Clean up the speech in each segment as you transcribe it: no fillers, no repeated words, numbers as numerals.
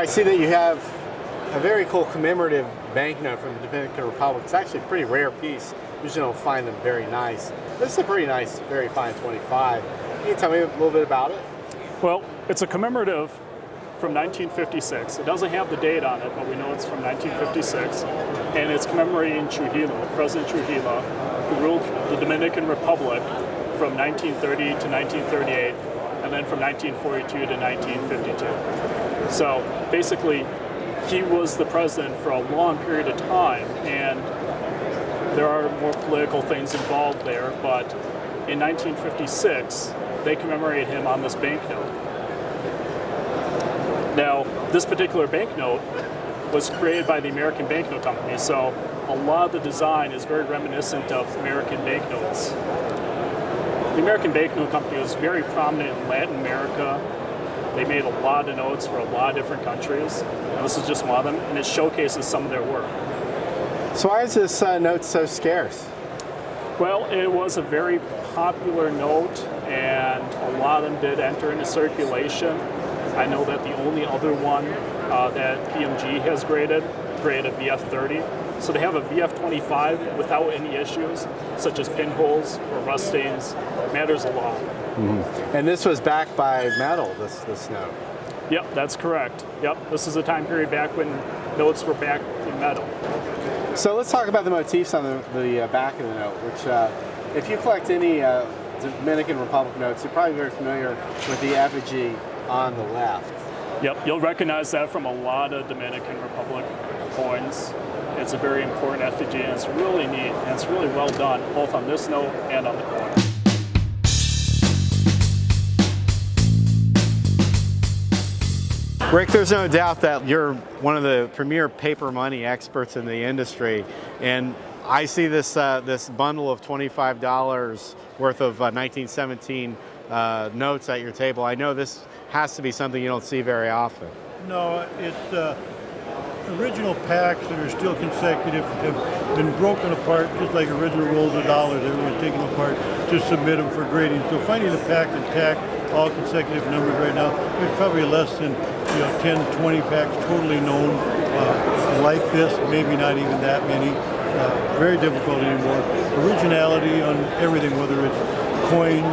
see that you have a very cool commemorative banknote from the Dominican Republic. It's actually a pretty rare piece. Usually don't find them very nice. This is a pretty nice, very fine 25. Can you tell me a little bit about it? Well, it's a commemorative from 1956. It doesn't have the date on it, but we know it's from 1956. And it's commemorating Trujillo, President Trujillo, who ruled the Dominican Republic from 1930 to 1938, and then from 1942 to 1952. So basically, he was the president for a long period of time, and there are more political things involved there, but in 1956, they commemorate him on this banknote. Now, this particular banknote was created by the American Banknote Company, so a lot of the design is very reminiscent of American banknotes. The American Banknote Company was very prominent in Latin America. They made a lot of notes for a lot of different countries, and this is just one of them, and it showcases some of their work. So why is this note so scarce? Well, it was a very popular note, and a lot of them did enter into circulation. I know that the only other one that PMG has graded a VF30. So to have a VF25 without any issues, such as pinholes or rust stains, matters a lot. Mm-hmm. And this was backed by metal, this note? Yep, that's correct. Yep, this is a time period back when notes were backed in metal. So let's talk about the motifs on the back of the note, which if you collect any Dominican Republic notes, you're probably very familiar with the effigy on the left. Yep, you'll recognize that from a lot of Dominican Republic coins. It's a very important effigy, and it's really neat, and it's really well done, both on this note and on the coin. Rick, there's no doubt that you're one of the premier paper money experts in the industry, and I see this this bundle of $25 worth of 1917 notes at your table. I know this has to be something you don't see very often. No, it's original packs that are still consecutive have been broken apart, just like original rolls of dollars. Everyone's taken them apart to submit them for grading. So finding a pack intact, all consecutive numbers right now, there's probably less than 10, 20 packs totally known like this. Maybe not even that many. Very difficult anymore. Originality on everything, whether it's coins,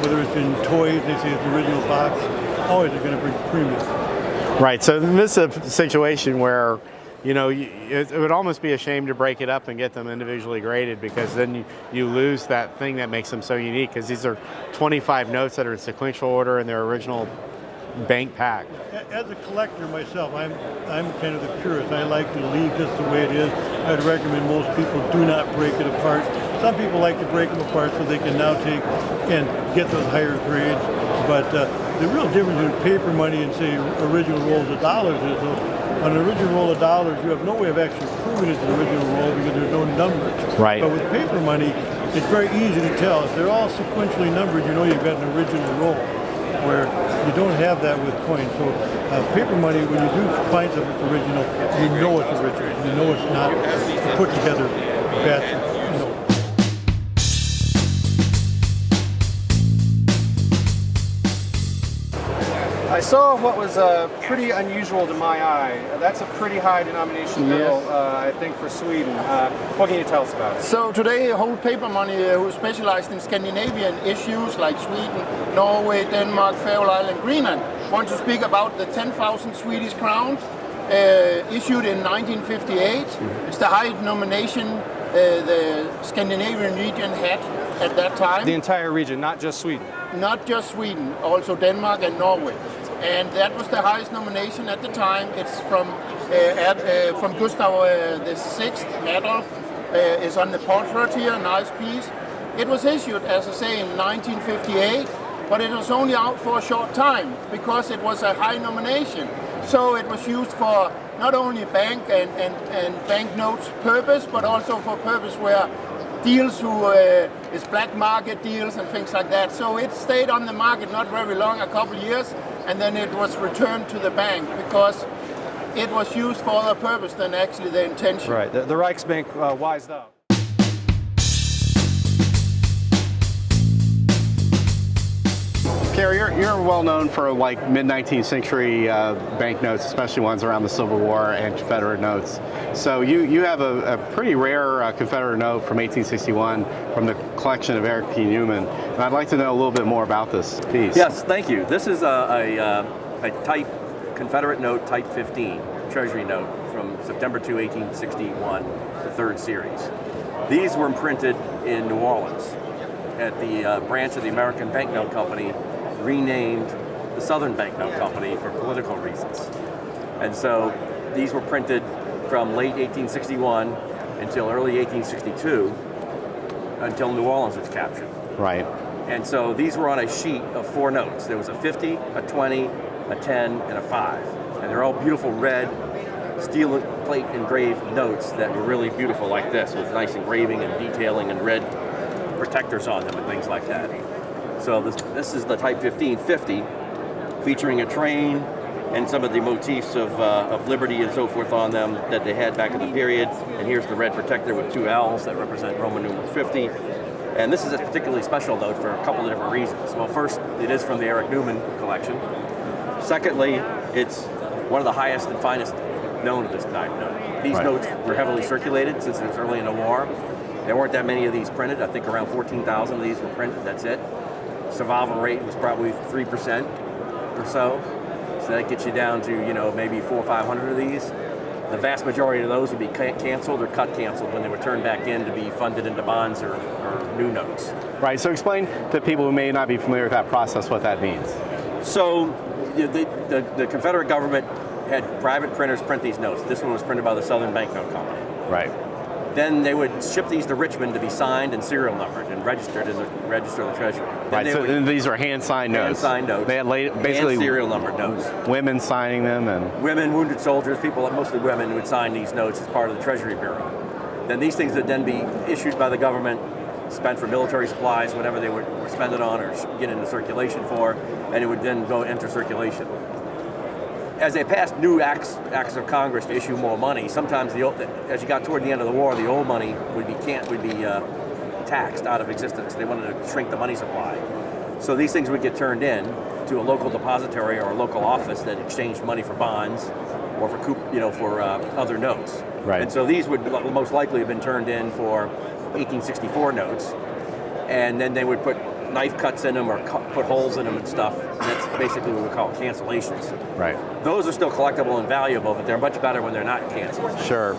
whether it's in toys, they say it's the original box, always are going to bring premium. Right, so this is a situation where, it would almost be a shame to break it up and get them individually graded, because then you lose that thing that makes them so unique, because these are 25 notes that are in sequential order in their original bank pack. As a collector myself, I'm kind of the purist. I like to leave this the way it is. I'd recommend most people do not break it apart. Some people like to break them apart so they can now take and get those higher grades. But the real difference in paper money and, say, original rolls of dollars is on an original roll of dollars, you have no way of actually proving it's an original roll because there's no numbers. Right. But with paper money, it's very easy to tell. If they're all sequentially numbered, you know you've got an original roll, where you don't have that with coins. So paper money, when you do find something that's original, you know it's original. You know it's not put together batch of notes. I saw what was pretty unusual to my eye. That's a pretty high denomination bill, I think, for Sweden. What can you tell us about it? So today, Holt Paper Money, who specialized in Scandinavian issues like Sweden, Norway, Denmark, Faroe Island, Greenland, want to speak about the 10,000 Swedish crown issued in 1958. It's the high denomination the Scandinavian region had at that time. The entire region, not just Sweden? Not just Sweden, also Denmark and Norway. And that was the highest nomination at the time. It's from Gustav VI medal. Is on the portrait here, a nice piece. It was issued, as I say, in 1958, but it was only out for a short time because it was a high nomination. So it was used for not only bank and banknotes purpose, but also for purpose where deals is black market deals and things like that. So it stayed on the market not very long, a couple of years, and then it was returned to the bank because it was used for other purpose than actually the intention. Right, the Reichsbank wised up. Pierre, you're well known for like mid-19th century banknotes, especially ones around the Civil War and Confederate notes. So you have a pretty rare Confederate note from 1861 from the collection of Eric P. Newman, and I'd like to know a little bit more about this piece. Yes, thank you. This is a type Confederate note, type 15, Treasury note from September 2, 1861, the third series. These were imprinted in New Orleans at the branch of the American Banknote Company, renamed the Southern Banknote Company for political reasons. And so these were printed from late 1861 until early 1862, until New Orleans was captured. Right. And so these were on a sheet of 4 notes. There was a 50, a 20, a 10, and a 5. And they're all beautiful red steel plate engraved notes that were really beautiful like this, with nice engraving and detailing and red protectors on them and things like that. So this is the Type 1550, featuring a train and some of the motifs of liberty and so forth on them that they had back in the period. And here's the red protector with 2 L's that represent Roman numeral 50. And this is a particularly special note for a couple of different reasons. Well, first, it is from the Eric Newman collection. Secondly, it's one of the highest and finest known of this type note. These notes were heavily circulated since it was early in the war. There weren't that many of these printed. I think around 14,000 of these were printed, that's it. Survival rate was probably 3% or so. So that gets you down to, maybe 400 or 500 of these. The vast majority of those would be canceled or cut canceled when they were turned back in to be funded into bonds or new notes. Right, so explain to people who may not be familiar with that process what that means. So the Confederate government had private printers print these notes. This one was printed by the Southern Banknote Company. Right. Then they would ship these to Richmond to be signed and serial numbered and registered in the Register of the Treasury. Right, so these are hand-signed notes. Hand-signed notes. They had basically and serial numbered notes. Women signing them and... Women, wounded soldiers, people, mostly women, would sign these notes as part of the Treasury Bureau. Then these things would then be issued by the government, spent for military supplies, whatever they were spent it on or get into circulation for, and it would then go enter circulation. As they passed new acts of Congress to issue more money, sometimes as you got toward the end of the war, the old money would be taxed out of existence. They wanted to shrink the money supply. So these things would get turned in to a local depository or a local office that exchanged money for bonds or for other notes. Right. And so these would most likely have been turned in for 1864 notes, and then they would put knife cuts in them or put holes in them and stuff. And that's basically what we call cancellations. Right. Those are still collectible and valuable, but they're much better when they're not canceled. Sure.